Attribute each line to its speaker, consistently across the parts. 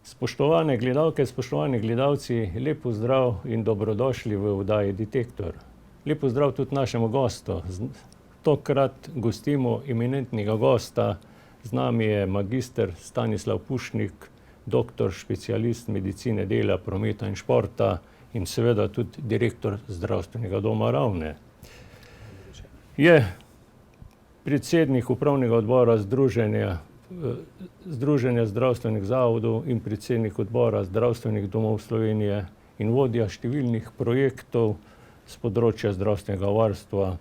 Speaker 1: Spoštovane gledalke, spoštovani gledalci, lep pozdrav in dobrodošli v oddaji Detektor. Lep pozdrav tudi našemu gostu. Tokrat gostimo eminentnega gosta. Z nami je magister Stanislav Pušnik, doktor specialist medicine dela, prometa in športa in seveda tudi direktor Zdravstvenega doma Ravne. Je predsednik upravnega odbora Združenja zdravstvenih zavodov in predsednik odbora Zdravstvenih domov Slovenije in vodja številnih projektov z področja zdravstvenega varstva.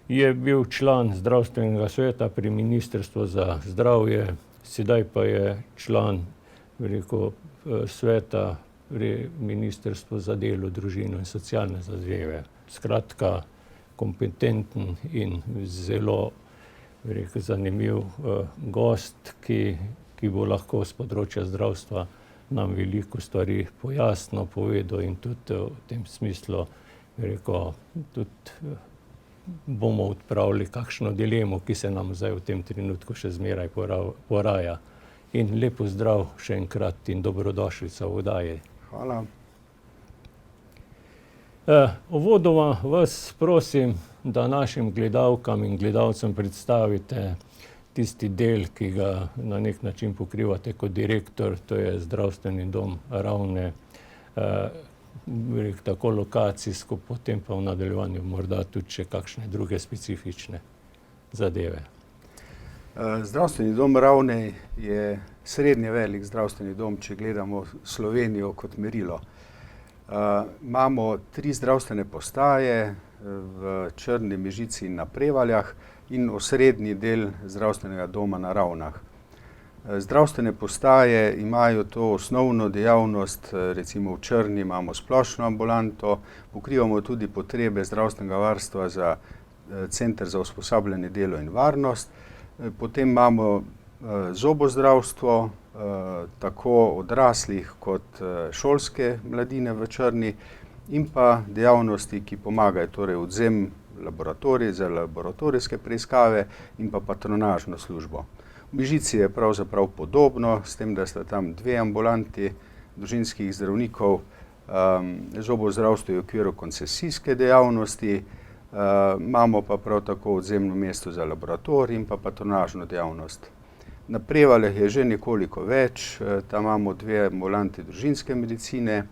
Speaker 1: Je bil član zdravstvenega sveta pri Ministrstvu za zdravje, sedaj pa je član sveta pri Ministrstvu za delo, družino in socialne zadeve. Skratka, kompetenten in zelo zanimiv gost, ki bo lahko z področja zdravstva nam veliko stvari pojasnil, povedal in tudi v tem smislu tudi bomo odpravili kakšno dilemo, ki se nam zdaj v tem trenutku še zmeraj poraja. In lep pozdrav še enkrat in dobrodošlica v oddaji.
Speaker 2: Hvala.
Speaker 1: Uvodoma vas prosim, da našim gledalkam in gledalcem predstavite tisti del, ki ga na nek način pokrivate kot direktor, to je Zdravstveni dom Ravne, tako lokacijsko, potem pa v nadaljevanju morda tudi še kakšne druge specifične zadeve.
Speaker 2: Zdravstveni dom Ravne je srednje velik zdravstveni dom, če gledamo Slovenijo kot merilo. Imamo 3 zdravstvene postaje v Črni, Mežici in na Prevaljah in osrednji del zdravstvenega doma na Ravnah. Zdravstvene postaje imajo to osnovno dejavnost, recimo v Črni imamo splošno ambulanto, pokrivamo tudi potrebe zdravstvenega varstva za Center za usposabljanje, delo in varnost. Potem imamo zobozdravstvo, tako odraslih kot šolske mladine v Črni in pa dejavnosti, ki pomagajo, torej odvzem laboratorij za laboratorijske preiskave in pa patronažno službo. V Mežici je pravzaprav podobno, s tem, da sta tam 2 ambulanti družinskih zdravnikov, zobozdravstvo je v okviru koncesijske dejavnosti, imamo pa prav tako odzemno mesto za laboratorij in pa patronažno dejavnost. Na Prevaljah je že nekoliko več, tam imamo 2 ambulanti družinske medicine,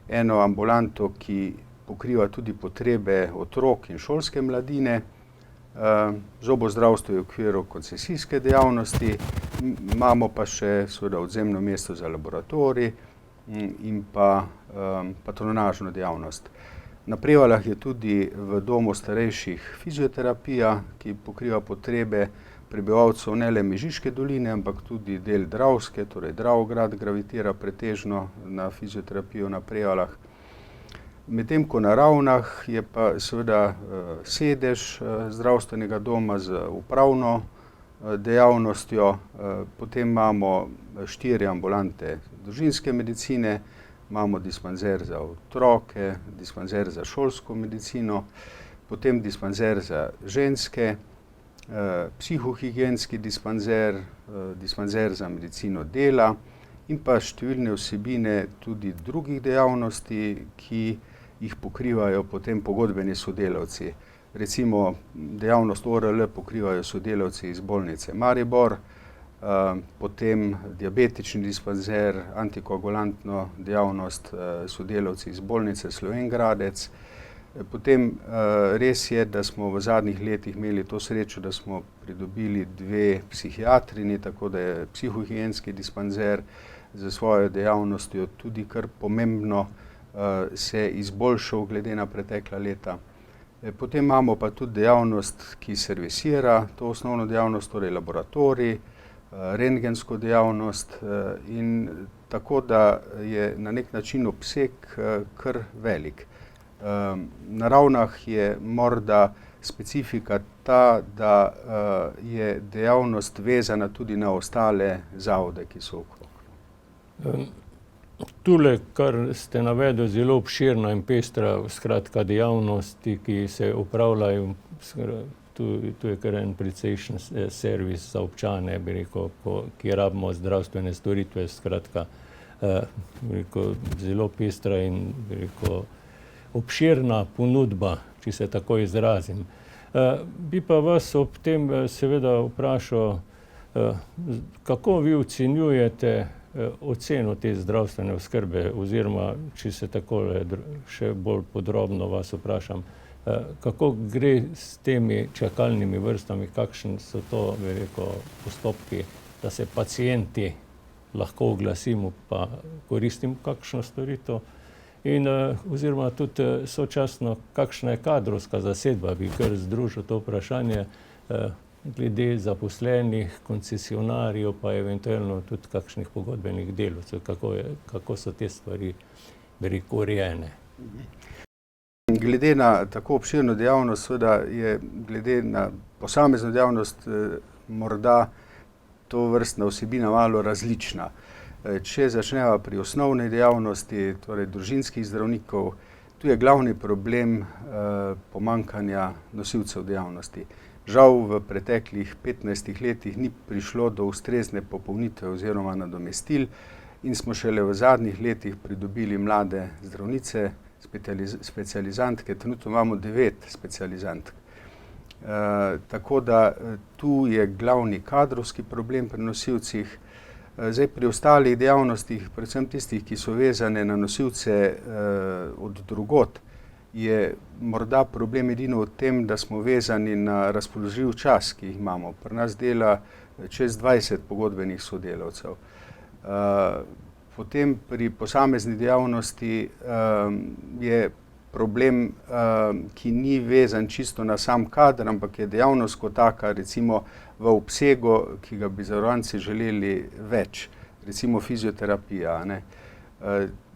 Speaker 2: eno ambulanto, ki pokriva tudi potrebe otrok in šolske mladine, zobozdravstvo je v okviru koncesijske dejavnosti, imamo pa še seveda odzemno mesto za laboratorij in pa patronažno dejavnost. Na Prevaljah je tudi v domu starejših fizioterapija, ki pokriva potrebe prebivalcev ne le Mežiške doline, ampak tudi del Dravske, torej Dravograd gravitira pretežno na fizioterapijo na Prevaljah. Medtem ko na Ravnah je pa seveda sedež zdravstvenega doma z upravno dejavnostjo, potem imamo 4 ambulante družinske medicine, imamo dispanzer za otroke, dispanzer za šolsko medicino, potem dispanzer za ženske, psihohigienski dispanzer, dispanzer za medicino dela in pa številne vsebine tudi drugih dejavnosti, ki jih pokrivajo potem pogodbeni sodelavci. Recimo dejavnost ORL pokrivajo sodelavci iz bolnice Maribor, potem diabetični dispanzer, antikoagulantno dejavnost sodelavci iz bolnice Slovenj Gradec. Potem res je, da smo v zadnjih letih imeli to srečo, da smo pridobili 2 psihiatrini, tako da je psihohigienski dispanzer za svojo dejavnostjo tudi kar pomembno se izboljšal glede na pretekla leta. Potem imamo pa tudi dejavnost, ki servisira to osnovno dejavnost, torej laboratorij, rentgensko dejavnost in tako da je na nek način obseg kar velik. Na Ravnah je morda specifika ta, da je dejavnost vezana tudi na ostale zavode, ki so okrog.
Speaker 1: Tule, kar ste navedli, zelo obširna in pestra skratka dejavnosti, ki se opravljajo, tu je kar en precejšen servis za občane, bi rekel, ki rabimo zdravstvene storitve, skratka, bi rekel, zelo pestra in, bi rekel, obširna ponudba, če se tako izrazim. Bi pa vas ob tem seveda vprašal, kako vi ocenjujete oceno te zdravstvene oskrbe, oziroma, če se takole še bolj podrobno vas vprašam, kako gre s temi čakalnimi vrstami, kakšni so to, bi rekel, postopki, da se pacienti lahko oglasimo pa koristimo kakšno storitev, in oziroma tudi sočasno, kakšna je kadrovska zasedba, bi kar združil to vprašanje, glede zaposlenih, koncesionarjev, pa eventualno tudi kakšnih pogodbenih delavcev, kako so te stvari, bi rekel, urejene.
Speaker 2: Glede na tako obširno dejavnost, seveda je glede na posamezno dejavnost morda to vrstna vsebina malo različna. Če začneva pri osnovni dejavnosti, torej družinskih zdravnikov, tu je glavni problem pomanjkanja nosilcev dejavnosti. Žal v preteklih 15 letih ni prišlo do ustrezne popolnitve oziroma nadomestil in smo šele v zadnjih letih pridobili mlade zdravnice, specializantke, trenutno imamo 9 specializantk. Tako da tu je glavni kadrovski problem pri nosilcih. Zdaj pri ostalih dejavnostih, predvsem tistih, ki so vezane na nosilce od drugod, je morda problem edino v tem, da smo vezani na razpoložljiv čas, ki jih imamo. Pri nas dela čez 20 pogodbenih sodelavcev. Potem pri posamezni dejavnosti je problem, ki ni vezan čisto na sam kader, ampak je dejavnost kot taka, recimo v obsegu, ki ga bi zavarovanci želeli več, recimo fizioterapija, ne.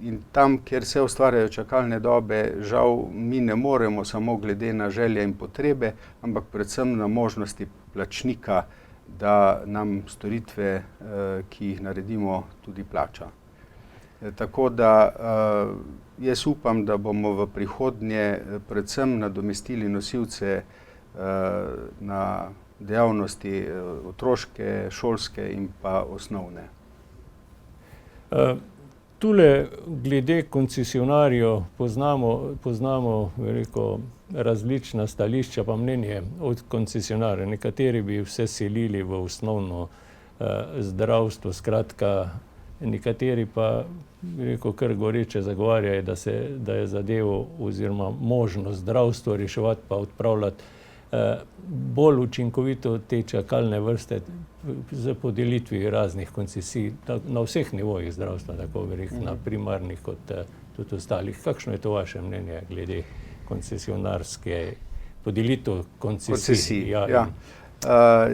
Speaker 2: In tam, kjer se ustvarjajo čakalne dobe, žal mi ne moremo samo glede na želje in potrebe, ampak predvsem na možnosti plačnika, da nam storitve, ki jih naredimo, tudi plača. Tako da jaz upam, da bomo v prihodnje predvsem nadomestili nosilce na dejavnosti otroške, šolske in pa osnovne.
Speaker 1: Tule glede koncesionarjev poznamo, bi rekel, različna stališča pa mnenje od koncesionarjev. Nekateri bi vse selili v osnovno zdravstvo, skratka, nekateri pa, bi rekel, kar goreče zagovarjajo, da je zadevo oziroma možnost zdravstvo reševati pa odpravljati bolj učinkovito te čakalne vrste z podelitvijo raznih koncesij na vseh nivojih zdravstva, tako bi rekel, na primarnih kot tudi ostalih. Kakšno je to vaše mnenje glede koncesionarske podelitev koncesij?
Speaker 2: Ja.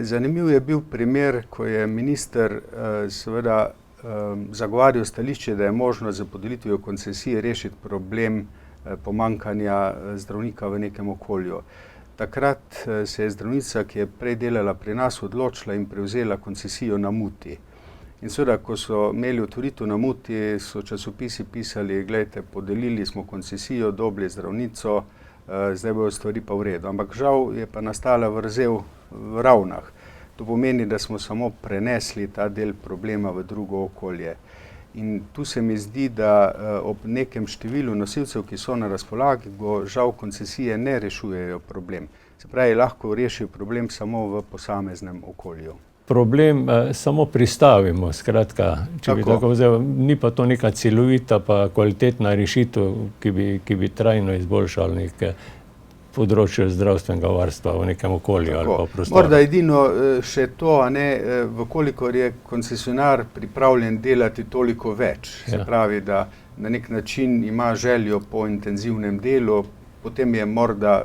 Speaker 2: Zanimiv je bil primer, ko je minister seveda zagovarjal stališče, da je možno z podelitvijo koncesije rešiti problem pomanjkanja zdravnika v nekem okolju. Takrat se je zdravnica, ki je prej delala pri nas, odločila in prevzela koncesijo na Muti. In seveda, ko so imeli otvoritev na Muti, so časopisi pisali, glejte, podelili smo koncesijo, dobili zdravnico, zdaj bojo stvari pa v redu. Ampak žal je pa nastala vrzel v Ravnah. To pomeni, da smo samo prenesli ta del problema v drugo okolje. In tu se mi zdi, da ob nekem številu nosilcev, ki so na razpolagi, žal koncesije ne rešujejo problem. Se pravi, lahko rešijo problem samo v posameznem okolju.
Speaker 1: Problem samo pristavimo, skratka, če bi tako vzel, ni pa to neka celovita pa kvalitetna rešitev, ki bi trajno izboljšala neke področje zdravstvenega varstva v nekem okolju ali pa prostoru.
Speaker 2: Morda edino še to, vkolikor je koncesionar pripravljen delati toliko več, se pravi, da na nek način ima željo po intenzivnem delu, potem je morda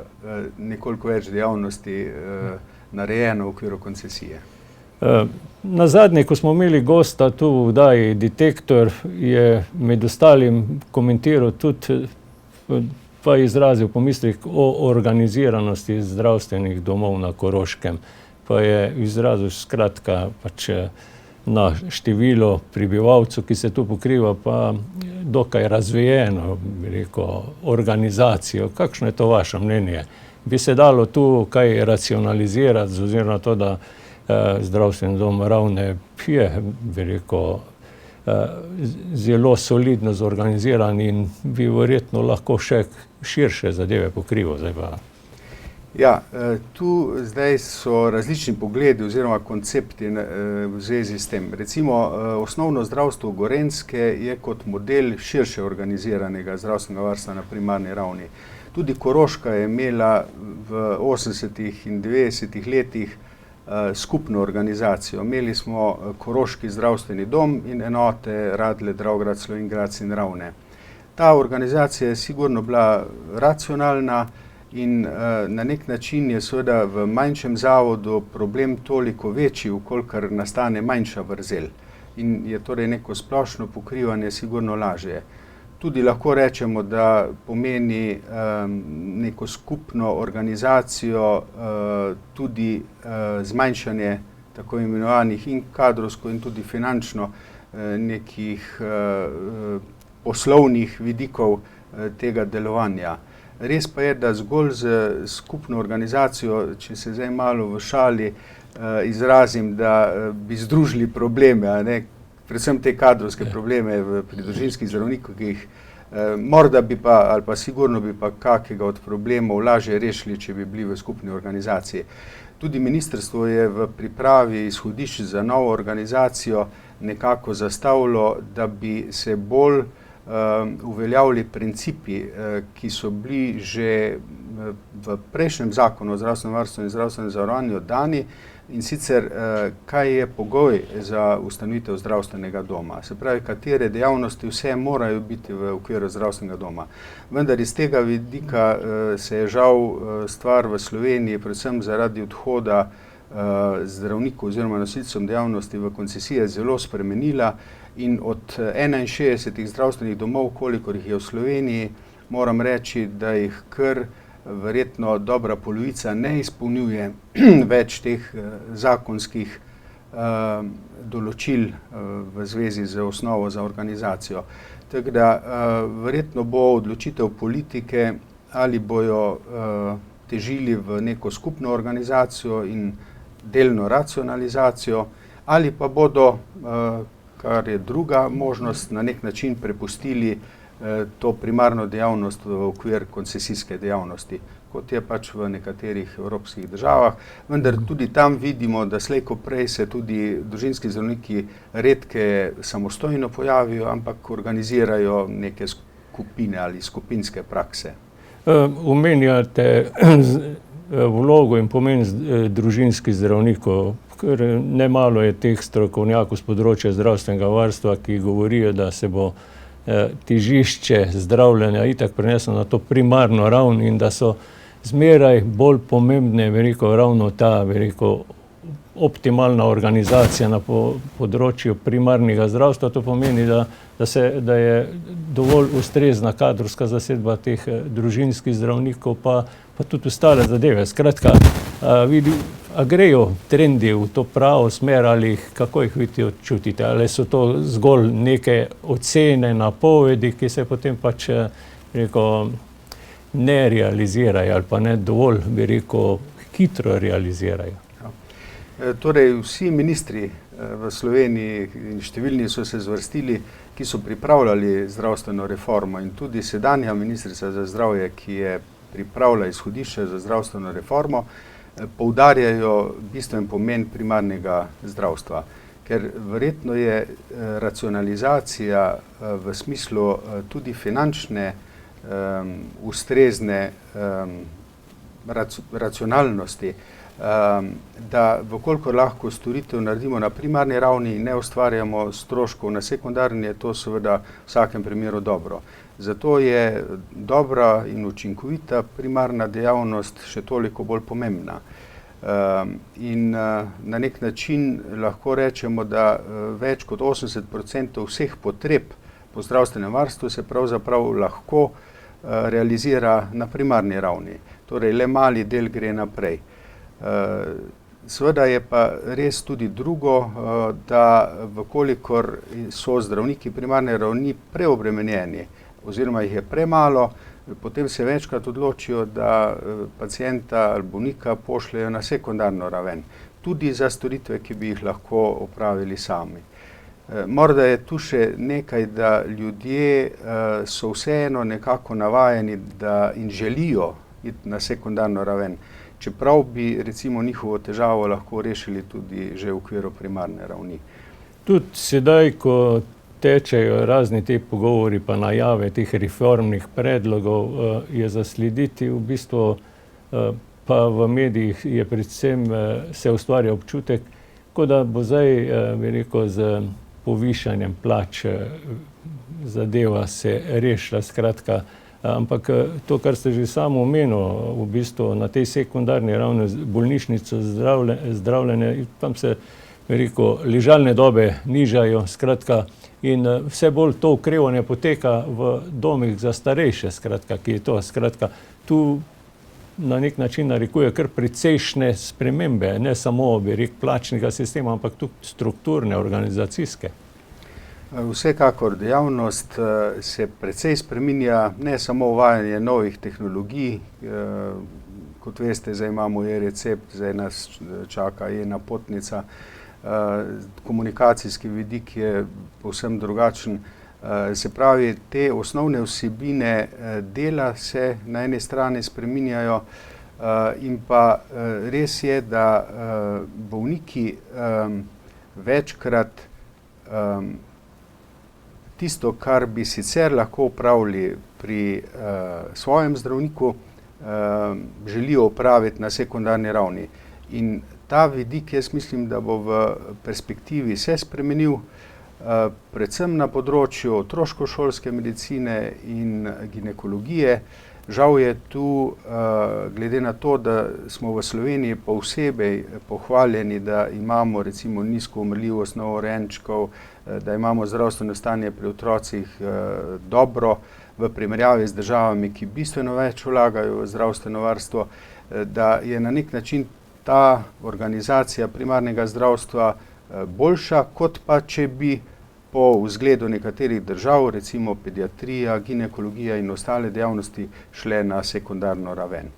Speaker 2: nekoliko več dejavnosti narejeno v okviru koncesije.
Speaker 1: Nazadnje, ko smo imeli gosta tu v oddaji Detektor, je med ostalim komentiral tudi pa izrazil pomislek o organiziranosti zdravstvenih domov na Koroškem. Pa je izrazil skratka pač na število prebivalcev, ki se tu pokriva, pa dokaj razvijeno, bi rekel, organizacijo. Kakšno je to vaše mnenje? Bi se dalo tu kaj racionalizirati, oziroma to, da zdravstveni dom Ravne je, bi rekel, zelo solidno zorganiziran in bi verjetno lahko še širše zadeve pokrival. Zdaj pa.
Speaker 2: Ja, tu zdaj so različni pogledi oziroma koncepti v zvezi s tem. Recimo, osnovno zdravstvo Gorenjske je kot model širše organiziranega zdravstvenega varstva na primarni ravni. Tudi Koroška je imela v 80. in 90. letih skupno organizacijo. Imeli smo Koroški zdravstveni dom in enote Radlje, Dravograd, Slovenj Gradec in Ravne. Ta organizacija je sigurno bila racionalna in na nek način je seveda v manjšem zavodu problem toliko večji, ukolikor nastane manjša vrzel. In je torej neko splošno pokrivanje sigurno lažje. Tudi lahko rečemo, da pomeni neko skupno organizacijo tudi zmanjšanje tako imenovanih in kadrovsko in tudi finančno nekih poslovnih vidikov tega delovanja. Res pa je, da zgolj z skupno organizacijo, če se zdaj malo v šali izrazim, da bi združili probleme, a ne, predvsem te kadrovske probleme pri družinskih zdravnikih, morda bi pa, ali pa sigurno bi pa kakega od problemov lažje rešili, če bi bili v skupni organizaciji. Tudi ministrstvo je v pripravi izhodišč za novo organizacijo nekako zastavilo, da bi se bolj uveljavili principi, ki so bili že v prejšnjem zakonu o zdravstvenem varstvu in zdravstvenem zavarovanju dani, in sicer kaj je pogoj za ustanovitev zdravstvenega doma. Se pravi, katere dejavnosti vse morajo biti v okviru zdravstvenega doma. Vendar iz tega vidika se je žal stvar v Sloveniji, predvsem zaradi odhoda zdravnikov oziroma nosilcev dejavnosti v koncesije zelo spremenila in od 61 zdravstvenih domov, kolikor jih je v Sloveniji, moram reči, da jih kar verjetno dobra polovica ne izpolnjuje več teh zakonskih določil v zvezi z osnovo za organizacijo. Tako da verjetno bo odločitev politike, ali bojo težili v neko skupno organizacijo in delno racionalizacijo, ali pa bodo, kar je druga možnost, na nek način prepustili to primarno dejavnost v okvir koncesijske dejavnosti, kot je pač v nekaterih evropskih državah. Vendar tudi tam vidimo, da slej ko prej se tudi družinski zdravniki redke samostojno pojavijo, ampak organizirajo neke skupine ali skupinske prakse.
Speaker 1: Omenjate vlogo in pomen družinskih zdravnikov, ker nemalo je teh strokovnjakov z področja zdravstvenega varstva, ki govorijo, da se bo težišče zdravljenja itak preneslo na to primarno raven in da so zmeraj bolj pomembne, ravno ta, optimalna organizacija na področju primarnega zdravstva. To pomeni, da je dovolj ustrezna kadrovska zasedba teh družinskih zdravnikov, pa tudi ostale zadeve. Skratka, a grejo trendi v to pravo smer ali kako jih vi čutite? Ali so to zgolj neke ocene, napovedi, ki se potem pač ne realizirajo ali pa ne dovolj, hitro realizirajo?
Speaker 2: Torej, vsi ministri v Sloveniji in številni so se zvrstili, ki so pripravljali zdravstveno reformo, in tudi sedanja ministrica za zdravje, ki je pripravila izhodišče za zdravstveno reformo, poudarjajo bistven pomen primarnega zdravstva. Ker verjetno je racionalizacija v smislu tudi finančne, ustrezne racionalnosti, da vkolikor lahko storitev naredimo na primarni ravni in ne ustvarjamo stroškov na sekundarni, je to seveda v vsakem primeru dobro. Zato je dobra in učinkovita primarna dejavnost še toliko bolj pomembna. In na nek način lahko rečemo, da več kot 80% vseh potreb po zdravstvenem varstvu se pravzaprav lahko realizira na primarni ravni. Torej, le mali del gre naprej. Seveda je pa res tudi drugo, da vkolikor so zdravniki primarne ravni preobremenjeni oziroma jih je premalo, potem se večkrat odločijo, da pacienta ali bolnika pošljejo na sekundarno raven, tudi za storitve, ki bi jih lahko opravili sami. Morda je tu še nekaj, da ljudje so vseeno nekako navajeni in želijo iti na sekundarno raven, čeprav bi recimo njihovo težavo lahko rešili tudi že v okviru primarne ravni.
Speaker 1: Tudi sedaj, ko tečejo razni te pogovori pa najave teh reformnih predlogov, je zaslediti v bistvu, pa v medijih je predvsem se ustvarja občutek, kot da bo zdaj, bi rekel, z povišanjem plač zadeva se rešila, skratka. Ampak to, kar ste že samo omenil, v bistvu na tej sekundarni ravni bolnišnico zdravljenje, tam se, bi rekel, ležalne dobe nižajo, skratka, in vse bolj to okrevanje poteka v domih za starejše, skratka, ki je to, skratka, tu na nek način narekuje kar precejšnje spremembe, ne samo, bi rekel, plačnega sistema, ampak tudi strukturne, organizacijske.
Speaker 2: Vsekakor dejavnost se precej spreminja, ne samo uvajanje novih tehnologij, kot veste, zdaj imamo e-recept, zdaj nas čaka e-napotnica, komunikacijski vidik je povsem drugačen. Se pravi, te osnovne vsebine dela se na eni strani spreminjajo in pa res je, da bolniki večkrat tisto, kar bi sicer lahko opravili pri svojem zdravniku, želijo opraviti na sekundarni ravni. In ta vidik, jaz mislim, da bo v perspektivi se spremenil, predvsem na področju otroško-šolske medicine in ginekologije. Žal je tu, glede na to, da smo v Sloveniji posebej pohvaljeni, da imamo recimo nizko umrljivost novorojenčkov, da imamo zdravstveno stanje pri otrocih dobro v primerjavi z državami, ki bistveno več vlagajo v zdravstveno varstvo, da je na nek način ta organizacija primarnega zdravstva boljša, kot pa če bi po vzgledu nekaterih držav, recimo pediatrija, ginekologija in ostale dejavnosti, šle na sekundarno raven.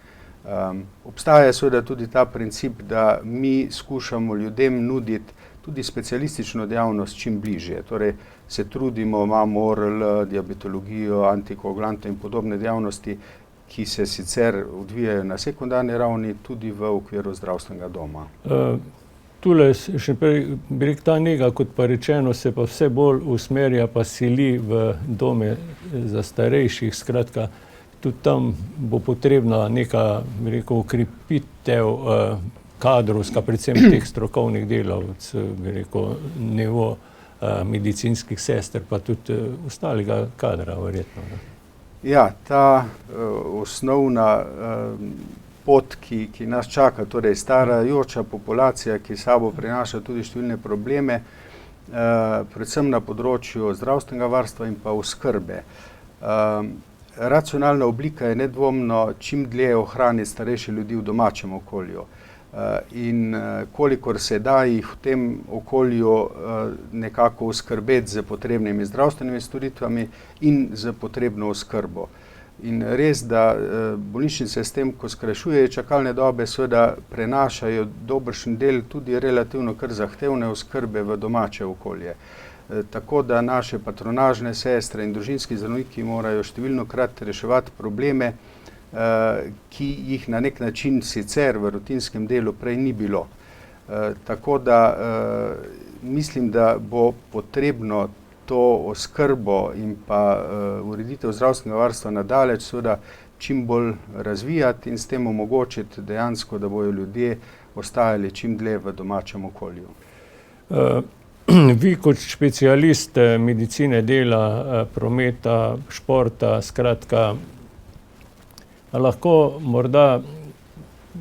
Speaker 2: Obstaja seveda tudi ta princip, da mi skušamo ljudem nuditi tudi specialistično dejavnost čim bližje. Torej se trudimo, imamo ORL, diabetologijo, antikoagulante in podobne dejavnosti, ki se sicer odvijajo na sekundarni ravni, tudi v okviru zdravstvenega doma.
Speaker 1: Tule še prej, bi rekel, ta nega, kot pa rečeno, se pa vse bolj usmerja pa sili v dome za starejših, skratka, tudi tam bo potrebna neka, bi rekel, okrepitev kadrovska, predvsem teh strokovnih delavc, bi rekel, nivo medicinskih sester, pa tudi ostalega kadra, verjetno.
Speaker 2: Ja, ta osnovna pot, ki nas čaka, torej starajoča populacija, ki sabo prinaša tudi številne probleme, predvsem na področju zdravstvenega varstva in pa oskrbe. Racionalna oblika je nedvomno čim dlje ohraniti starejše ljudi v domačem okolju. In kolikor se da jih v tem okolju nekako oskrbeti z potrebnimi zdravstvenimi storitvami in z potrebno oskrbo. In res, da bolnišnice s tem, ko skrajšujejo čakalne dobe, seveda prenašajo dobršen del tudi relativno kar zahtevne oskrbe v domače okolje. Tako da naše patronažne sestre in družinski zdravniki morajo številnokrat reševati probleme, ki jih na nek način sicer v rutinskem delu prej ni bilo. Tako da mislim, da bo potrebno to oskrbo in pa ureditev zdravstvenega varstva nadaleč seveda čim bolj razvijati in s tem omogočiti dejansko, da bojo ljudje ostajali čim dlje v domačem okolju.
Speaker 1: Vi kot specialist medicine dela, prometa, športa, skratka, lahko morda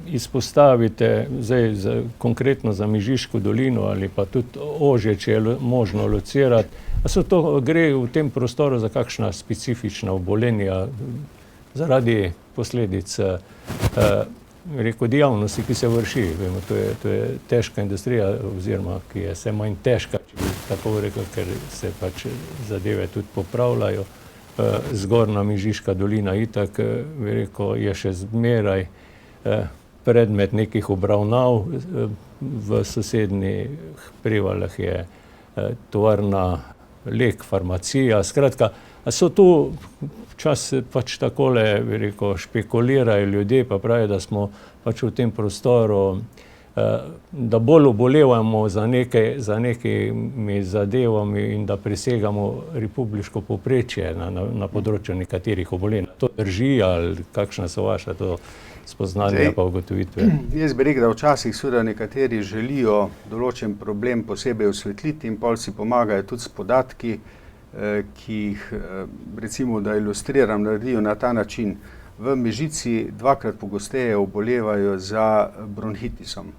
Speaker 1: izpostavite zdaj konkretno za Mežiško dolino ali pa tudi ožje, če je možno locirati, gre v tem prostoru za kakšna specifična obolenja zaradi posledic dejavnosti, ki se vrši. Vemo, to je težka industrija, oziroma ki je vse manj težka, če bi tako rekel, ker se pač zadeve tudi popravljajo. Zgornja Mežiška dolina itak, je še zmeraj predmet nekih obravnav. V sosednjih Prevaljah je tovarna Lek, farmacija. Skratka, so tu včasih pač takole, špekulirajo ljudje, pa pravijo, da smo pač v tem prostoru, da bolj obolevamo za nekimi zadevami in da presegamo republiško povprečje na področju nekaterih obolenj. To drži ali kakšna so vaša to spoznanja pa ugotovitve?
Speaker 2: Jaz bi rekel, da včasih seveda nekateri želijo določen problem posebej osvetliti in pol si pomagajo tudi s podatki, ki jih, recimo, da ilustriram, naredijo na ta način. V Mežici dvakrat pogosteje obolevajo za bronhitisom,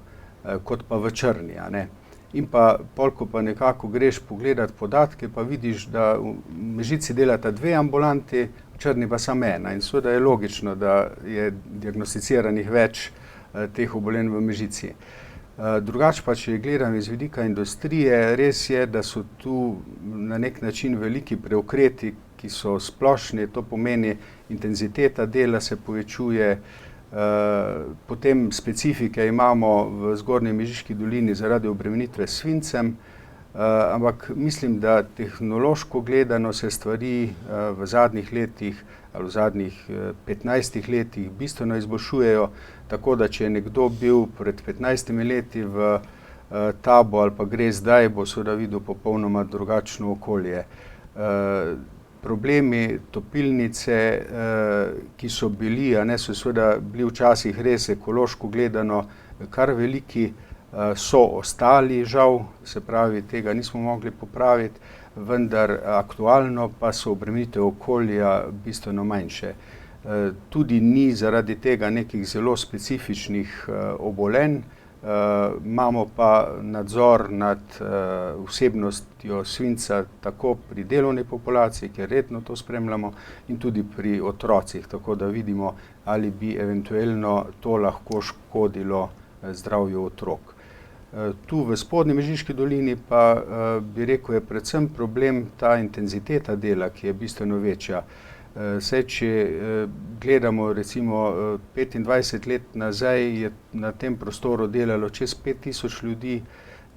Speaker 2: kot pa v Črni, a ne. In pa pol, ko pa nekako greš pogledat podatke, pa vidiš, da v Mežici delata 2 ambulanti, v Črni pa samo 1. In seveda je logično, da je diagnosticiranih več teh obolenj v Mežici. Drugače pa, če gledam iz vidika industrije, res je, da so tu na nek način veliki preokreti, ki so splošni, to pomeni intenziteta dela se povečuje, potem specifike imamo v Zgornji Mežiški dolini zaradi obremenitve s svincem, ampak mislim, da tehnološko gledano se stvari v zadnjih letih ali v zadnjih 15 letih bistveno izboljšujejo, tako da če je nekdo bil pred 15 leti v Tabu ali pa gre zdaj, bo seveda videl popolnoma drugačno okolje. Problemi topilnice, ki so bili, so seveda bili včasih res ekološko gledano kar veliki, so ostali žal, se pravi, tega nismo mogli popraviti, vendar aktualno pa so obremenitve okolja bistveno manjše. Tudi ni zaradi tega nekih zelo specifičnih obolenj, imamo pa nadzor nad vsebnostjo svinca tako pri delovni populaciji, kjer redno to spremljamo, in tudi pri otrocih, tako da vidimo, ali bi eventuelno to lahko škodilo zdravju otrok. Tu v Spodnji Mežiški dolini pa bi rekel, je predvsem problem ta intenziteta dela, ki je bistveno večja. Saj, če gledamo recimo 25 let nazaj, je na tem prostoru delalo čez 5000 ljudi,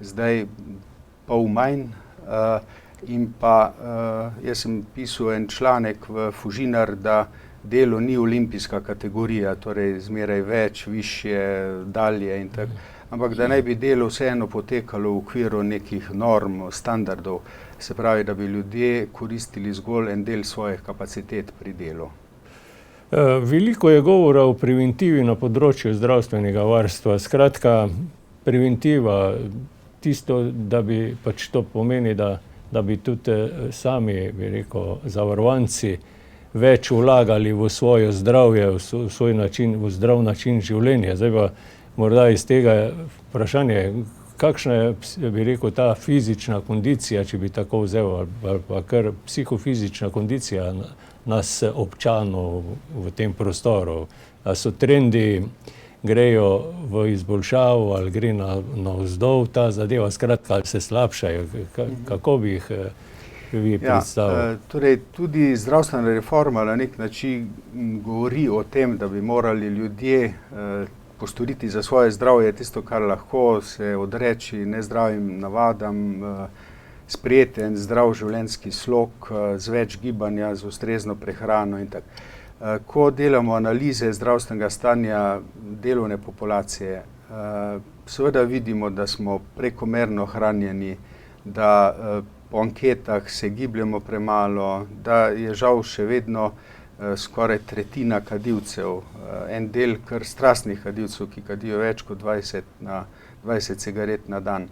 Speaker 2: zdaj pol manj. In pa jaz sem pisal en članek v Fužinar, da delo ni olimpijska kategorija, torej zmeraj več, višje, dalje in tako. Ampak da naj bi delo vseeno potekalo v okviru nekih norm, standardov, se pravi, da bi ljudje koristili zgolj en del svojih kapacitet pri delu.
Speaker 1: Veliko je govora o preventivi na področju zdravstvenega varstva. Skratka, preventiva, tisto, da bi pač to pomeni, da bi tudi sami, zavarovanci več vlagali v svoje zdravje, v svoj način, v zdrav način življenja. Zdaj pa morda iz tega vprašanje, kakšna je, ta fizična kondicija, če bi tako vzel, ali pa kar psihofizična kondicija nas občanov v tem prostoru. A so trendi, grejo v izboljšavo ali gre navzdol ta zadeva, skratka, ali se slabšajo, kako bi jih vi predstavili?
Speaker 2: Torej, tudi zdravstvena reforma na nek način govori o tem, da bi morali ljudje postoriti za svoje zdravje tisto, kar lahko, se odreči nezdravim navadam, sprejeti en zdrav življenjski slog z več gibanja, z ustrezno prehrano in tako. Ko delamo analize zdravstvenega stanja delovne populacije, seveda vidimo, da smo prekomerno hranjeni, da po anketah se gibljemo premalo, da je žal še vedno skoraj tretjina kadilcev, en del kar strastnih kadilcev, ki kadijo več kot 20 cigaret na dan,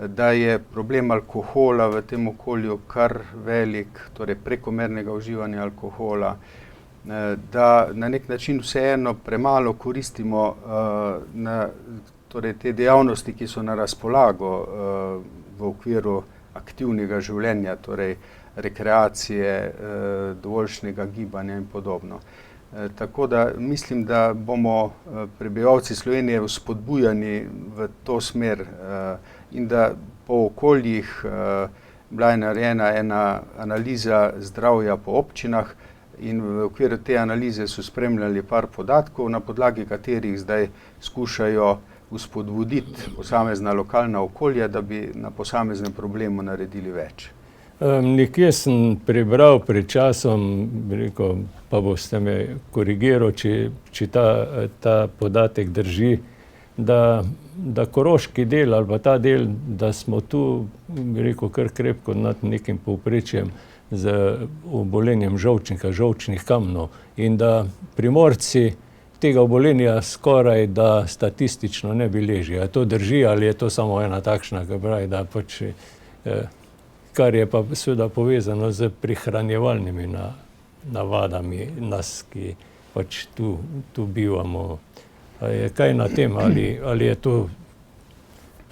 Speaker 2: da je problem alkohola v tem okolju kar velik, torej prekomernega uživanja alkohola, da na nek način vseeno premalo koristimo torej te dejavnosti, ki so na razpolago v okviru aktivnega življenja, torej rekreacije, dovoljšnega gibanja in podobno. Tako da mislim, da bomo prebivalci Slovenije vzpodbujani v to smer in da po okoljih bila je narejena ena analiza zdravja po občinah in v okviru te analize so spremljali par podatkov, na podlagi katerih zdaj skušajo vzpodbuditi posamezna lokalna okolja, da bi na posameznem problemu naredili več.
Speaker 1: Nekje sem prebral pred časom, rekel, pa boste me korigiral, če ta podatek drži, da koroški del ali pa ta del, da smo tu, rekel, kar krepko nad nekim povprečjem z obolenjem žolčnika, žolčnih kamnov in da Primorci tega obolenja skoraj da statistično ne beležijo. To drži ali je to samo ena takšna, ki pravi, da pač, kar je pa seveda povezano z prihranjevalnimi navadami nas, ki pač tu bivamo. Je kaj na tem ali je to,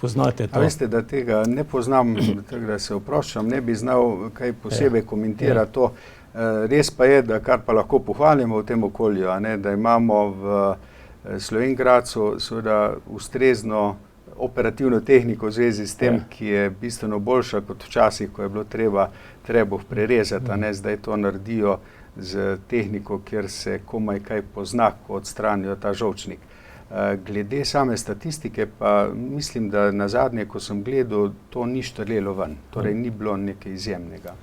Speaker 1: poznate to?
Speaker 2: A veste, da tega ne poznam, tako da se oproščam, ne bi znal kaj posebej komentirati to. Res pa je, da kar pa lahko pohvalimo v tem okolju, da imamo v Slovenj Gradcu seveda ustrezno operativno tehniko v zvezi s tem, ki je bistveno boljša kot včasih, ko je bilo treba trebuh prerezati, zdaj to naredijo z tehniko, kjer se komaj kaj pozna, ko odstranijo ta žolčnik. Glede same statistike pa mislim, da nazadnje, ko sem gledal, to ni štrlelo ven, torej ni bilo nekaj izjemnega.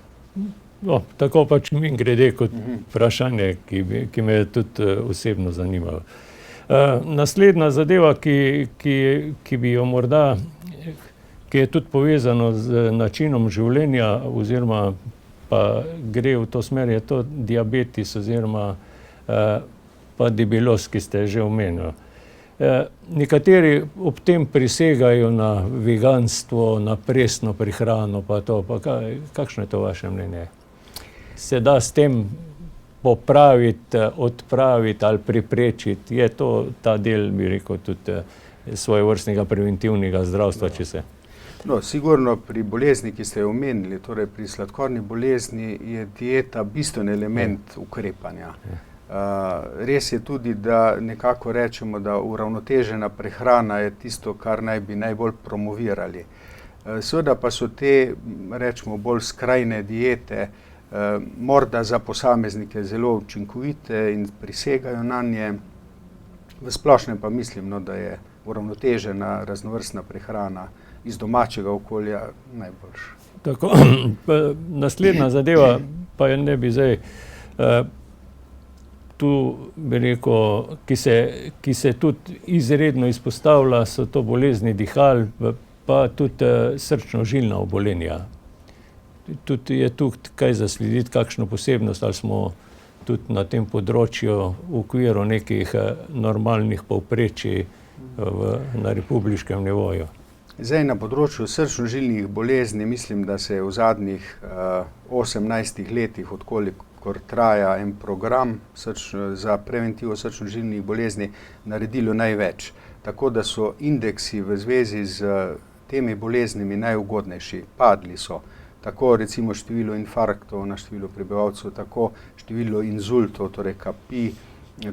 Speaker 1: No, tako pač mimogrede kot vprašanje, ki me je tudi osebno zanimalo. Naslednja zadeva, ki bi jo morda, ki je tudi povezano z načinom življenja oziroma pa gre v to smer, je to diabetes oziroma pa debelost, ki ste že omenili. Nekateri ob tem prisegajo na veganstvo, na presno prehrano, pa to, pa kakšno je to vaše mnenje? Se da s tem popraviti, odpraviti ali preprečiti? Je to ta del, bi rekel, tudi svojevrstnega preventivnega zdravstva, če se?
Speaker 2: No, sigurno pri bolezni, ki ste jo omenili, torej pri sladkorni bolezni, je dieta bistven element ukrepanja. Res je tudi, da nekako rečemo, da uravnotežena prehrana je tisto, kar naj bi najbolj promovirali. Seveda pa so te, rečemo, bolj skrajne diete morda za posameznike zelo učinkovite in prisegajo nanje. V splošnem pa mislim, da je uravnotežena raznovrstna prehrana iz domačega okolja najboljša.
Speaker 1: Tako, naslednja zadeva, pa je ne bi zdaj, tu bi rekel, ki se tudi izredno izpostavlja, so to bolezni dihal, pa tudi srčno-žilna obolenja. Tudi je tu kaj zaslediti, kakšno posebnost, ali smo tudi na tem področju v okviru nekih normalnih povprečij na republiškem nivoju.
Speaker 2: Zdaj na področju srčno-žilnih bolezni mislim, da se je v zadnjih 18 letih, odkolikor traja en program za preventivo srčno-žilnih bolezni, naredilo največ. Tako da so indeksi v zvezi z temi boleznimi najugodnejši, padli so. Tako recimo število infarktov na število prebivalcev, tako število inzultov, torej kapi,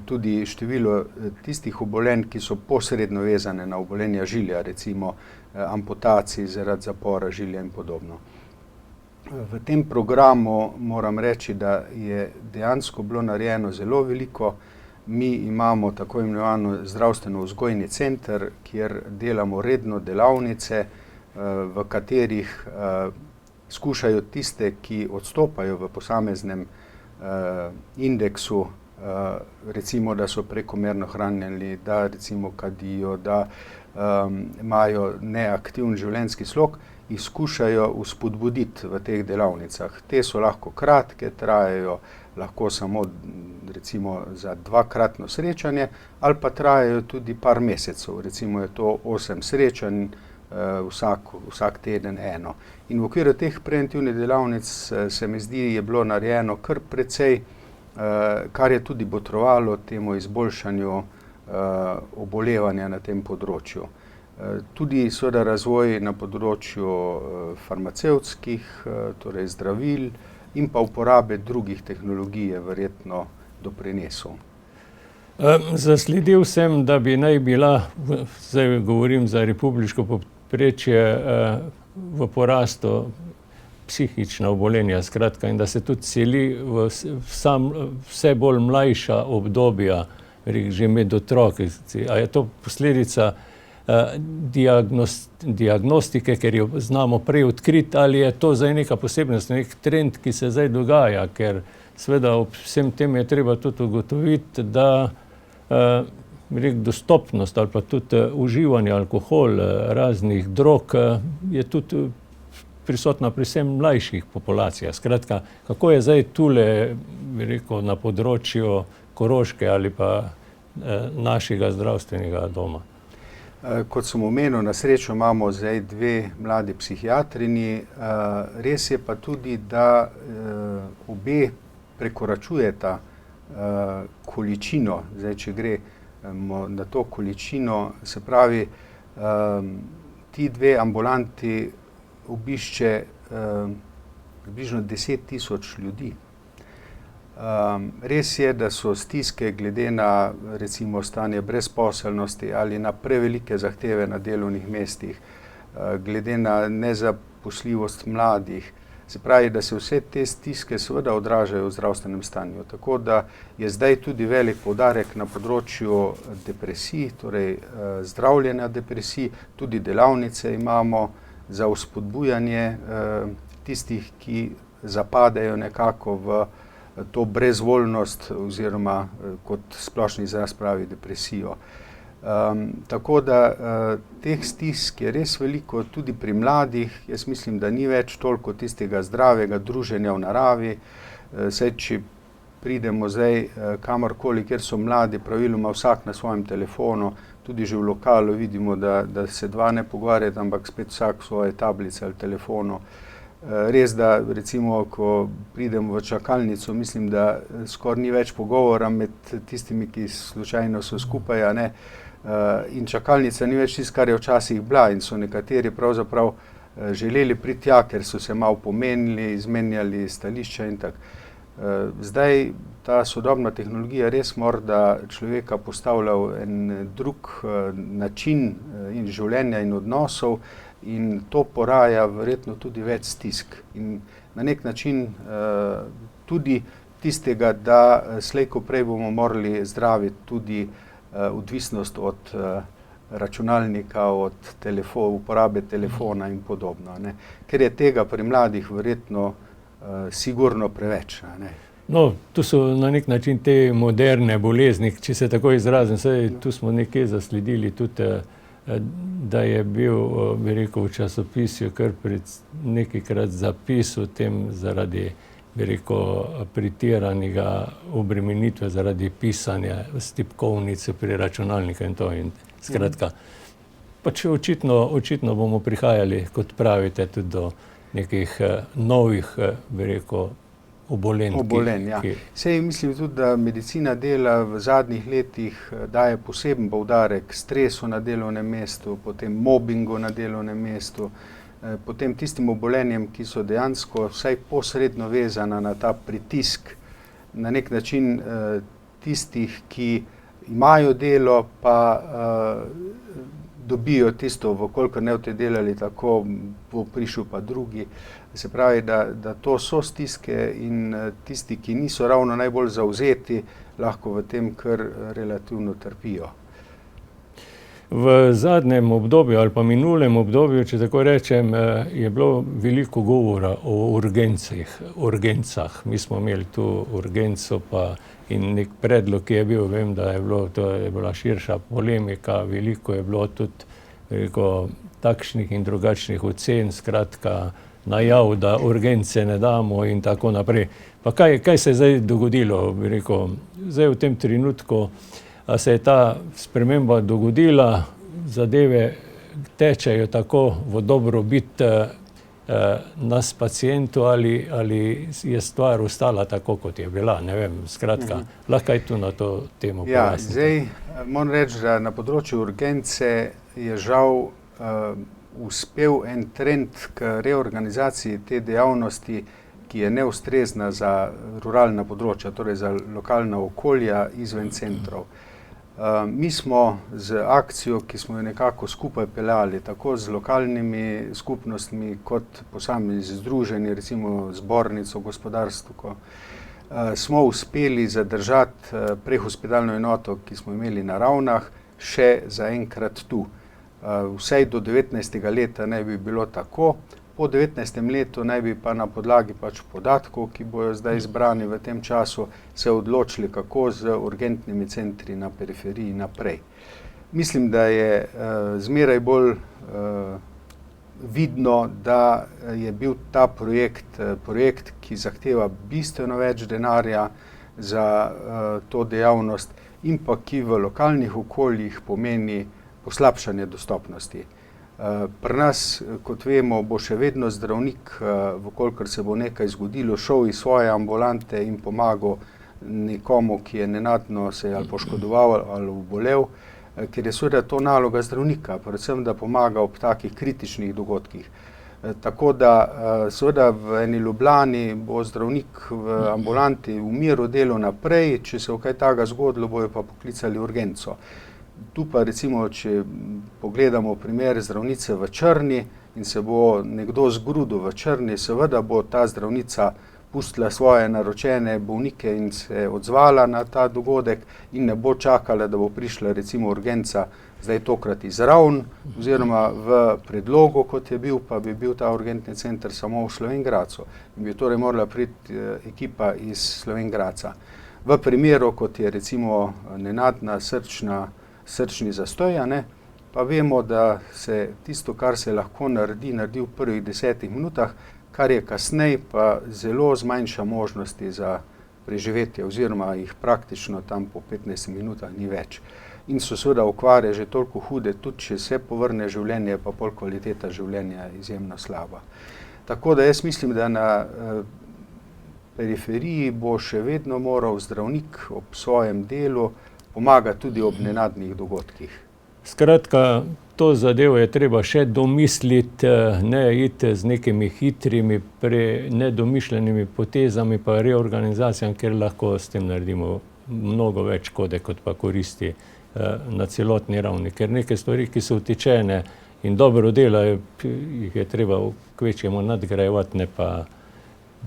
Speaker 2: tudi število tistih obolenj, ki so posredno vezane na obolenja žilja, recimo amputacij zaradi zapora žilja in podobno. V tem programu moram reči, da je dejansko bilo narejeno zelo veliko. Mi imamo tako imenovano zdravstveno-vzgojni center, kjer delamo redno delavnice, v katerih skušajo tiste, ki odstopajo v posameznem indeksu, recimo, da so prekomerno hranjeni, da recimo kadijo, da imajo neaktiven življenjski slog, jih skušajo vzpodbuditi v teh delavnicah. Te so lahko kratke, trajajo lahko samo recimo za dvakratno srečanje ali pa trajajo tudi par mesecev, recimo je to 8 srečanj, vsak teden eno. In v okviru teh preventivnih delavnic se mi zdi, je bilo narejeno kar precej, kar je tudi botrovalo temu izboljšanju obolevanja na tem področju. Tudi seveda razvoj na področju farmacevtskih, torej zdravil in pa uporabe drugih tehnologij je verjetno doprinesel.
Speaker 1: Zasledil sem, da bi naj bila, zdaj govorim za republiško povprečje, v porastu psihična obolenja, skratka, in da se tudi seli v vse bolj mlajša obdobja, že med otroki. A je to posledica diagnostike, ker jo znamo prej odkriti, ali je to zdaj neka posebnost, nek trend, ki se zdaj dogaja, ker seveda ob vsem tem je treba tudi ugotoviti, da dostopnost ali pa tudi uživanje alkohol, raznih drog je tudi prisotna pri vsem mlajših populacijah. Skratka, kako je zdaj tule, bi rekel, na področju Koroške ali pa našega zdravstvenega doma?
Speaker 2: Kot sem omenil, na srečo imamo zdaj 2 mladi psihiatrinji. Res je pa tudi, da obe prekoračujeta količino, zdaj če gre na to količino, se pravi, ti 2 ambulanti obišče približno 10.000 ljudi. Res je, da so stiske glede na recimo stanje brezposelnosti ali na prevelike zahteve na delovnih mestih, glede na nezaposljivost mladih. Se pravi, da se vse te stiske seveda odražajo v zdravstvenem stanju. Tako da je zdaj tudi velik poudarek na področju depresij, torej zdravljenja depresij, tudi delavnice imamo za vzpodbujanje tistih, ki zapadejo nekako v to brezvoljnost oziroma kot splošni izraz pravi depresijo. Tako da teh stisk je res veliko tudi pri mladih. Jaz mislim, da ni več toliko tistega zdravega druženja v naravi. Saj, če pridemo zdaj kamorkoli, kjer so mladi, praviloma vsak na svojem telefonu, tudi že v lokalu vidimo, da se 2 ne pogovarjata, ampak spet vsak svoje tablice ali telefonu. Res, da recimo, ko pridemo v čakalnico, mislim, da skoraj ni več pogovora med tistimi, ki slučajno so skupaj, a ne, in čakalnica ni več tisto, kar je včasih bila, in so nekateri pravzaprav želeli priti tja, ker so se malo pomenili, izmenjali stališča in tako. Zdaj ta sodobna tehnologija res morda človeka postavlja v en drug način in življenja in odnosov, in to poraja verjetno tudi več stisk. In na nek način tudi tistega, da slej ko prej bomo morali zdraviti tudi odvisnost od računalnika, od uporabe telefona in podobno, ne. Ker je tega pri mladih verjetno sigurno preveč, a ne.
Speaker 1: No, tu so na nek način te moderne bolezni, če se tako izrazim, saj tu smo nekje zasledili tudi, da je bil, bi rekel, v časopisju kar nekajkrat zapis o tem zaradi, bi rekel, pretiranega obremenitve zaradi pisanja s tipkovnice pri računalniku in to. In skratka, pač očitno bomo prihajali, kot pravite, tudi do nekih novih, bi rekel, obolenj.
Speaker 2: Ja. Sej mislim tudi, da medicina dela v zadnjih letih daje poseben poudarek stresu na delovnem mestu, potem mobingu na delovnem mestu, potem tistim obolenjem, ki so dejansko vsaj posredno vezana na ta pritisk, na nek način tistih, ki imajo delo, pa dobijo tisto, vkolikor ne boste delali tako, bo prišel pa drugi. Se pravi, da to so stiske in tisti, ki niso ravno najbolj zavzeti, lahko v tem kar relativno trpijo.
Speaker 1: V zadnjem obdobju ali pa minulem obdobju, če tako rečem, je bilo veliko govora o urgencah. Mi smo imeli tu urgenco in nek predlog, ki je bil, vem, da to je bila širša polemika, veliko je bilo tudi, veliko takšnih in drugačnih ocen, skratka, najav, da urgence ne damo in tako naprej. Pa kaj se je zdaj dogodilo, bi rekel, zdaj v tem trenutku, a se je ta sprememba dogodila, zadeve tečejo tako v dobrobit nas pacientu ali je stvar ostala tako, kot je bila, ne vem, skratka, lahko kaj tu na to temo pojasnite?
Speaker 2: Zdaj moram reči, da na področju urgence je žal uspel en trend k reorganizaciji te dejavnosti, ki je neustrezna za ruralna področja, torej za lokalna okolja izven centrov. Mi smo z akcijo, ki smo jo nekako skupaj peljali, tako z lokalnimi skupnostmi kot posamezni združenji, recimo zbornico gospodarstvo, smo uspeli zadržati prehospitalno enoto, ki smo imeli na Ravnah, še zaenkrat tu. Vsaj do 19. leta naj bi bilo tako, po 19. letu naj bi pa na podlagi podatkov, ki bojo zdaj izbrani v tem času, se odločili, kako z urgentnimi centri na periferiji naprej. Mislim, da je zmeraj bolj vidno, da je bil ta projekt, ki zahteva bistveno več denarja za to dejavnost in pa ki v lokalnih okoljih pomeni poslabšanje dostopnosti. Pri nas, kot vemo, bo še vedno zdravnik, vkolikor se bo nekaj zgodilo, šel iz svoje ambulante in pomagal nekomu, ki je nenadno se ali poškodoval ali obolel, ker je seveda to naloga zdravnika, predvsem da pomaga ob takih kritičnih dogodkih. Tako da seveda v eni Ljubljani bo zdravnik v ambulanti v miru delal naprej, če se bo kaj takega zgodilo, bojo pa poklicali urgenco. Tu pa recimo, če pogledamo primer zdravnice v Črni in se bo nekdo zgrudil v Črni, seveda bo ta zdravnica pustila svoje naročene bolnike in se odzvala na ta dogodek in ne bo čakala, da bo prišla recimo urgenca zdaj tokrat iz Ravn, oziroma v predlogu, kot je bil, pa bi bil ta urgentni center samo v Slovenj Gradcu in bi torej morala priti ekipa iz Slovenj Gradca. V primeru, kot je recimo nenadna srčni zastoj, pa vemo, da se tisto, kar se lahko naredi v prvih 10 minutah, kar je kasneje pa zelo zmanjša možnosti za preživetje oziroma jih praktično tam po 15 minutah ni več. In so seveda okvare že toliko hude, tudi če se povrne življenje, pa pol kvaliteta življenja je izjemno slaba. Tako da jaz mislim, da na periferiji bo še vedno moral zdravnik ob svojem delu pomagati tudi ob nenadnih dogodkih.
Speaker 1: Skratka, to zadevo je treba še domisliti, ne iti z nekimi hitrimi, nedomišljenimi potezami pa reorganizacijami, ker lahko s tem naredimo mnogo več škode, kot pa koristi na celotni ravni. Ker neke stvari, ki so utečene in dobro delajo, jih je treba kvečjemu nadgrajevati, ne pa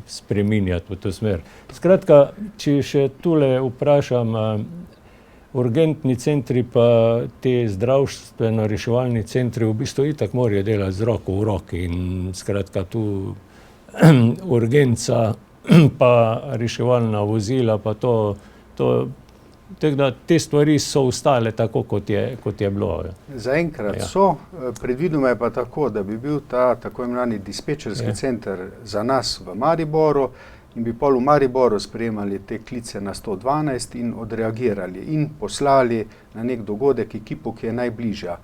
Speaker 1: spreminjati v to smer. Skratka, če še tule vprašam, urgentni centri pa te zdravstveno-reševalni centri v bistvu itak morajo delati z roko v roki in skratka tu urgenca pa reševalna vozila pa to tako da te stvari so ostale tako, kot je bilo.
Speaker 2: Zaenkrat so, predvidoma je pa tako, da bi bil ta tako imenovani dispečerski center za nas v Mariboru in bi pol v Mariboru sprejemali te klice na 112 in odreagirali in poslali na nek dogodek ekipo, ki je najbližja.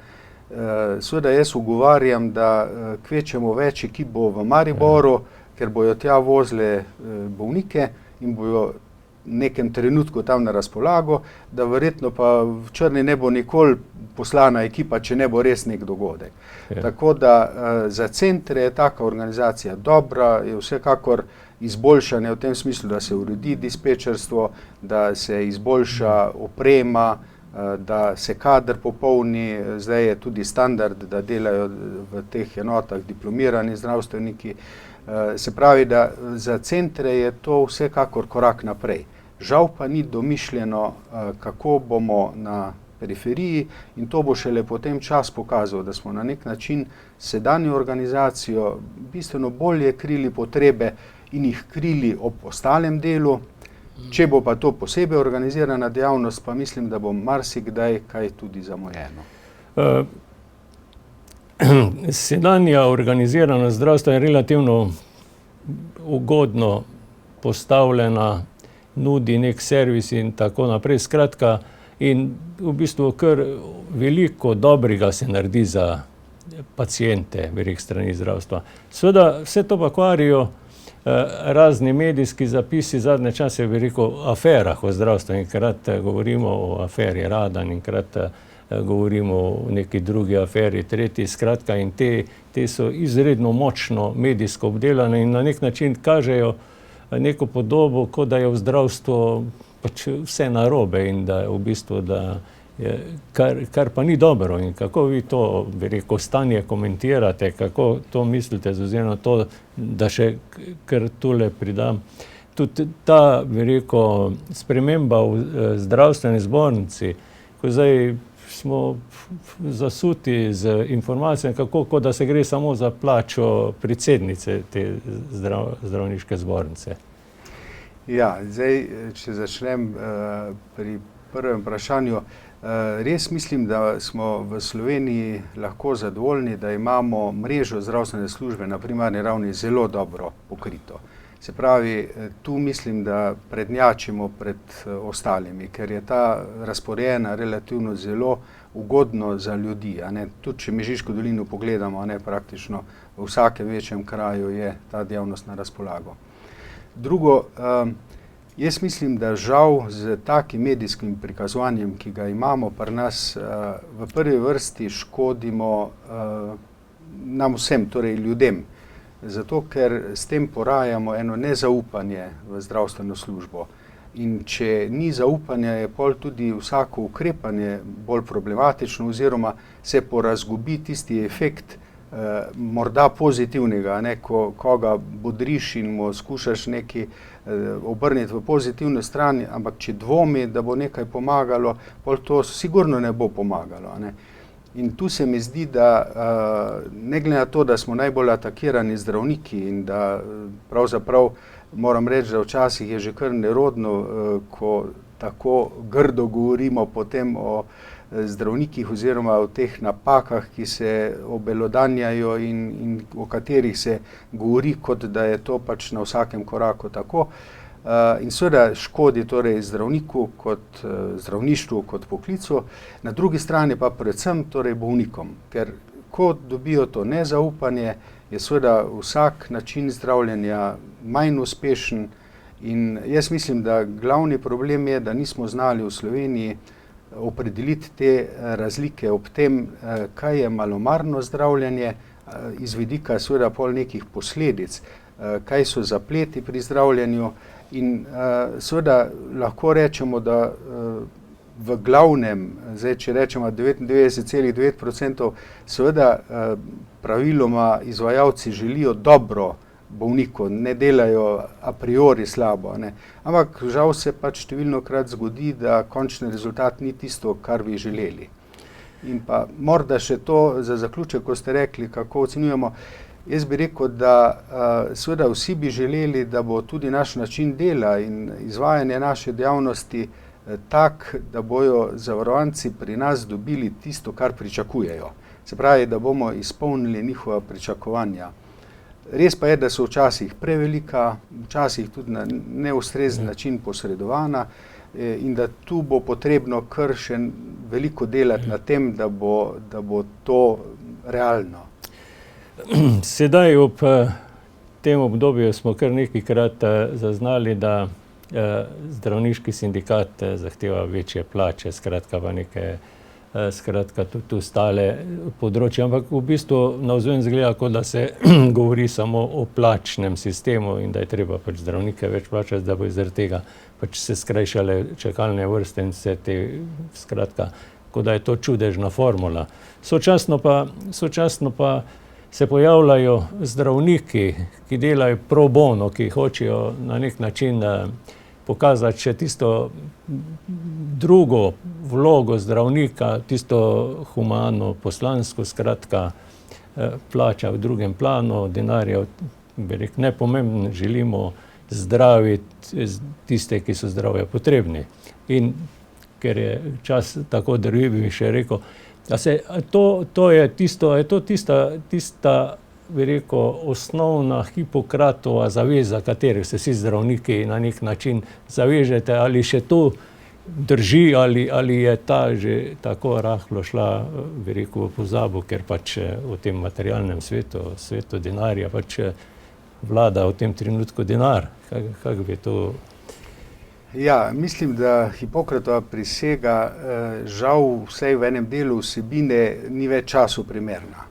Speaker 2: Seveda jaz ugovarjam, da kvečemo več ekip bo v Mariboru, ker bojo tja vozile bolnike in bojo v nekem trenutku tam na razpolago, da verjetno pa v Črni ne bo nikoli poslana ekipa, če ne bo res nek dogodek. Tako da za centre je taka organizacija dobra, je vsekakor izboljšanje v tem smislu, da se uredi dispečerstvo, da se izboljša oprema, da se kader popolni, zdaj je tudi standard, da delajo v teh enotah diplomirani zdravstveniki. Se pravi, da za centre je to vsekakor korak naprej. Žal pa ni domišljeno, kako bomo na periferiji in to bo šele potem čas pokazal, da smo na nek način sedanjo organizacijo bistveno bolje krili potrebe in jih krili ob ostalem delu. Če bo pa to posebej organizirana dejavnost, pa mislim, da bo marsikdaj kaj tudi zamujeno.
Speaker 1: Sedanja organizirana zdravstva je relativno ugodno postavljena, nudi nek servis in tako naprej. Skratka, in v bistvu kar veliko dobrega se naredi za paciente, strani zdravstva. Seveda, vse to pa kvarijo razni medijski zapisi, zadnje čase o aferah o zdravstvu, enkrat govorimo o aferi Radan, enkrat govorimo o neki drugi aferi, tretji, skratka, in te so izredno močno medijsko obdelane in na nek način kažejo neko podobo, kot da je v zdravstvu pač vse narobe in da v bistvu, da kar pa ni dobro. In kako vi to, bi rekel, stanje komentirate, kako to mislite, oziroma to, da še kar tule pridam. Tudi ta, bi rekel, sprememba v zdravstveni zbornici, ko zdaj smo zasuti z informacijami, kako, kot da se gre samo za plačo predsednice te zdravniške zbornice.
Speaker 2: Ja, zdaj, če začnem pri prvem vprašanju, res mislim, da smo v Sloveniji lahko zadovoljni, da imamo mrežo zdravstvene službe na primarni ravni zelo dobro pokrito. Se pravi, tu mislim, da prednjačimo pred ostalimi, ker je ta razporejena relativno zelo ugodno za ljudi. Tudi če Mežiško dolino pogledamo, praktično v vsakem večjem kraju je ta dejavnost na razpolago. Drugo, jaz mislim, da žal z takim medijskim prikazovanjem, ki ga imamo pri nas, v prvi vrsti škodimo nam vsem, torej ljudem. Zato, ker s tem porajamo eno nezaupanje v zdravstveno službo. In če ni zaupanja, je pol tudi vsako ukrepanje bolj problematično oziroma se porazgubi tisti efekt morda pozitivnega, koga bodriš in mu skušaš nekaj obrniti v pozitivno stran, ampak če dvomi, da bo nekaj pomagalo, pol to sigurno ne bo pomagalo. In tu se mi zdi, da ne glede na to, da smo najbolj atakirani zdravniki in da pravzaprav moram reči, da včasih je že kar nerodno, ko tako grdo govorimo potem o zdravnikih oziroma o teh napakah, ki se obelodanjajo in o katerih se govori, kot da je to pač na vsakem koraku tako. In seveda škodi torej zdravniku kot zdravništvu kot poklicu, na drugi strani pa predvsem torej bolnikom, ker ko dobijo to nezaupanje, je seveda vsak način zdravljenja manj uspešen in jaz mislim, da glavni problem je, da nismo znali v Sloveniji opredeliti te razlike ob tem, kaj je malomarno zdravljenje iz vidika seveda pol nekih posledic, kaj so zapleti pri zdravljenju. In seveda lahko rečemo, da v glavnem, zdaj če rečemo 99,9%, seveda praviloma izvajalci želijo dobro bolniku, ne delajo a priori slabo. Ampak žal se pač številnokrat zgodi, da končni rezultat ni tisto, kar bi želeli. In pa morda še to za zaključek, ko ste rekli, kako ocenjujemo. Jaz bi rekel, da seveda vsi bi želeli, da bo tudi naš način dela in izvajanje naše dejavnosti tak, da bojo zavarovanci pri nas dobili tisto, kar pričakujejo. Se pravi, da bomo izpolnili njihova pričakovanja. Res pa je, da so včasih prevelika, včasih tudi na neustrezen način posredovana in da tu bo potrebno kar še veliko delati na tem, da bo to realno.
Speaker 1: Sedaj ob tem obdobju smo kar nekajkrat zaznali, da zdravniški sindikat zahteva večje plače, skratka pa neke, skratka tudi ostale področje, ampak v bistvu navzven izgleda, kot da se govori samo o plačnem sistemu in da je treba pač zdravnike več plačati, da bo zaradi tega pač se skrajšale čakalne vrste in vse te, skratka, kot da je to čudežna formula. Sočasno pa se pojavljajo zdravniki, ki delajo pro bono, ki hočejo na nek način pokazati še tisto drugo vlogo zdravnika, tisto humano, poslansko, skratka, plača v drugem planu, denarja, bi rekel, nepomembno, želimo zdraviti tiste, ki so zdravja potrebni. In ker je čas tako drvi, bi še rekel, to je tista, bi rekel, osnovna Hipokratova zaveza, kateri se vsi zdravniki na nek način zavežete, ali še to drži, ali je ta že tako rahlo šla, bi rekel, v pozabo, ker pač v tem materialnem svetu denarja pač vlada v tem trenutku denar. Kako bi to?
Speaker 2: Ja, mislim, da Hipokratova prisega žal vsaj v enem delu vsebine ni več času primerna.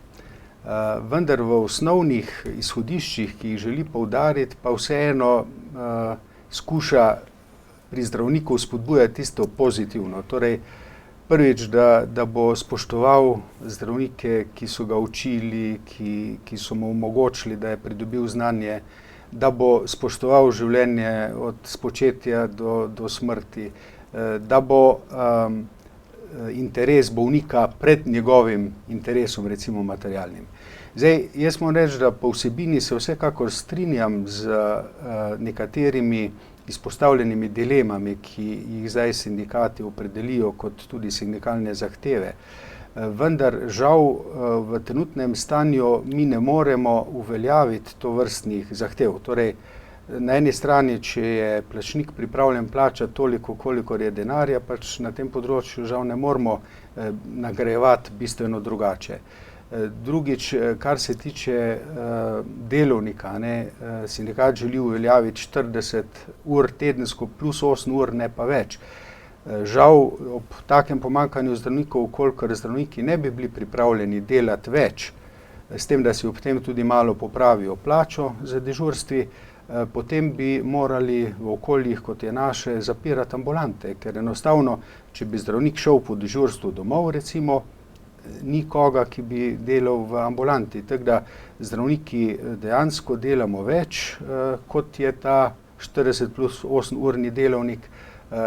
Speaker 2: Vendar v osnovnih izhodiščih, ki jih želi poudariti, pa vseeno skuša pri zdravniku spodbujati tisto pozitivno. Torej, Prvič, da bo spoštoval zdravnike, ki so ga učili, ki so mu omogočili, da je pridobil znanje, da bo spoštoval življenje od spočetja do smrti, da bo interes bolnika pred njegovim interesom, recimo materialnim. Zdaj, jaz moram reči, da po vsebini se vsekakor strinjam z nekaterimi izpostavljenimi dilemami, ki jih zdaj sindikati opredelijo kot tudi sindikalne zahteve. Vendar žal v trenutnem stanju mi ne moremo uveljaviti tovrstnih zahtev. Torej, na eni strani, če je plačnik pripravljen plačati toliko, kolikor je denarja, pač na tem področju žal ne moremo nagrajevati bistveno drugače. Drugič, kar se tiče delovnika, sindikat želi uveljaviti 40 ur tedensko plus 8 ur, ne pa več. Žal, ob takem pomanjkanju zdravnikov, kolikor zdravniki ne bi bili pripravljeni delati več, s tem, da si ob tem tudi malo popravijo plačo za dežurstvi, potem bi morali v okoljih, kot je naše, zapirati ambulante, ker enostavno, če bi zdravnik šel po dežurstvu domov, recimo, ni koga, ki bi delal v ambulanti. Tako da zdravniki dejansko delamo več, kot je ta 40 plus 8 urni delovnik,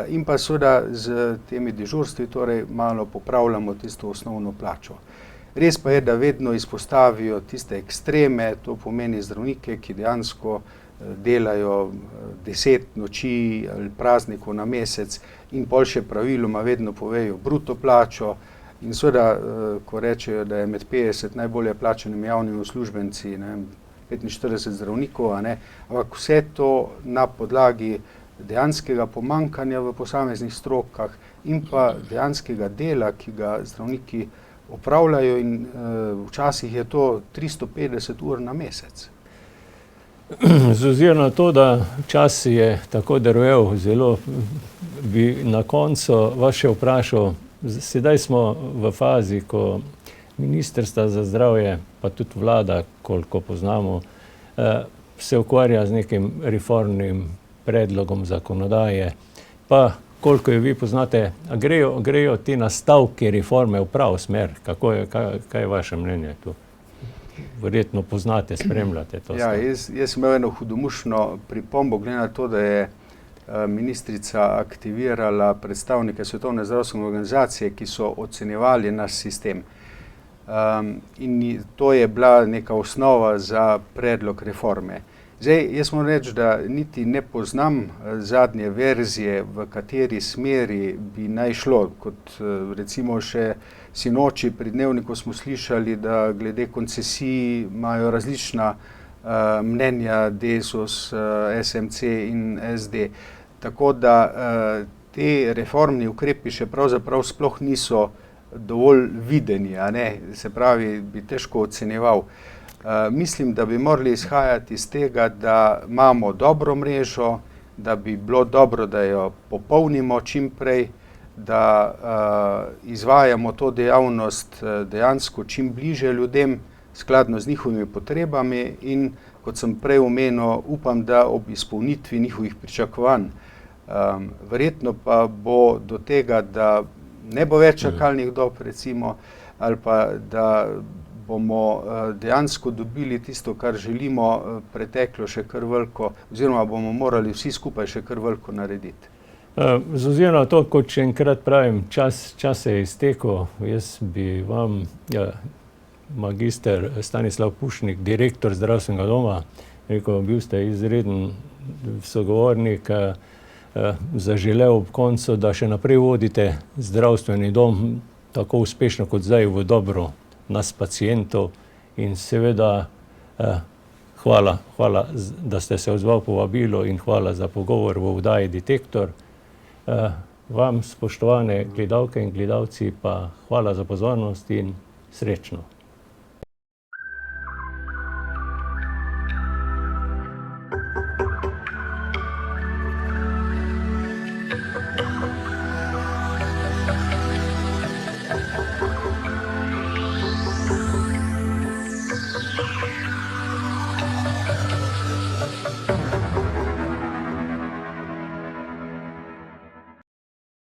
Speaker 2: in pa seveda z temi dežurstvi torej malo popravljamo tisto osnovno plačo. Res pa je, da vedno izpostavijo tiste ekstreme, to pomeni zdravnike, ki dejansko delajo 10 noči ali praznikov na mesec in pol še praviloma vedno povejo bruto plačo. In seveda, ko rečejo, da je med 50 najbolje plačanimi javnimi uslužbenci 45 zdravnikov, ampak vse to na podlagi dejanskega pomanjkanja v posameznih strokah in pa dejanskega dela, ki ga zdravniki opravljajo, in včasih je to 350 ur na mesec.
Speaker 1: Z ozirom na to, da čas je tako drvel, zelo bi na koncu vas še vprašal. Sedaj smo v fazi, ko Ministrstvo za zdravje, pa tudi vlada, koliko poznamo, se ukvarja z nekim reformnim predlogom zakonodaje. Pa koliko jo vi poznate, grejo ti nastavki reforme v pravo smer? Kaj je vaše mnenje tu? Verjetno poznate, spremljate to.
Speaker 2: Ja, jaz sem imel eno hudomušno pripombo, glede na to, da je ministrica aktivirala predstavnike Svetovne zdravstvene organizacije, ki so ocenjevali naš sistem. In to je bila neka osnova za predlog reforme. Zdaj, jaz moram reči, da niti ne poznam zadnje verzije, v kateri smeri bi naj šlo. Kot recimo še sinoči pri Dnevniku smo slišali, da glede koncesij imajo različna mnenja Desus, SMC in SD. Tako da te reformni ukrepi še pravzaprav sploh niso dovolj videni, se pravi, bi težko ocenjeval. Mislim, da bi morali izhajati iz tega, da imamo dobro mrežo, da bi bilo dobro, da jo popolnimo čim prej, da izvajamo to dejavnost dejansko čim bliže ljudem, skladno z njihovimi potrebami, in kot sem prej omenil, upam, da ob izpolnitvi njihovih pričakovanj. Verjetno pa bo do tega, da ne bo več čakalnih dob, recimo, ali pa da bomo dejansko dobili tisto, kar želimo, preteklo še kar veliko, oziroma bomo morali vsi skupaj še kar veliko narediti.
Speaker 1: Z ozirom na to, kot še enkrat pravim, čas se je iztekel. Jaz bi vam, magister Stanislav Pušnik, direktor zdravstvenega doma, rekel, bil ste izreden sogovornik, zaželel ob koncu, da še naprej vodite zdravstveni dom tako uspešno kot zdaj, v dobro nas pacientov, in seveda hvala, da ste se odzval povabilo, in hvala za pogovor v oddaji Detektor. Vam, spoštovane gledalke in gledalci, pa hvala za pozornost in srečno.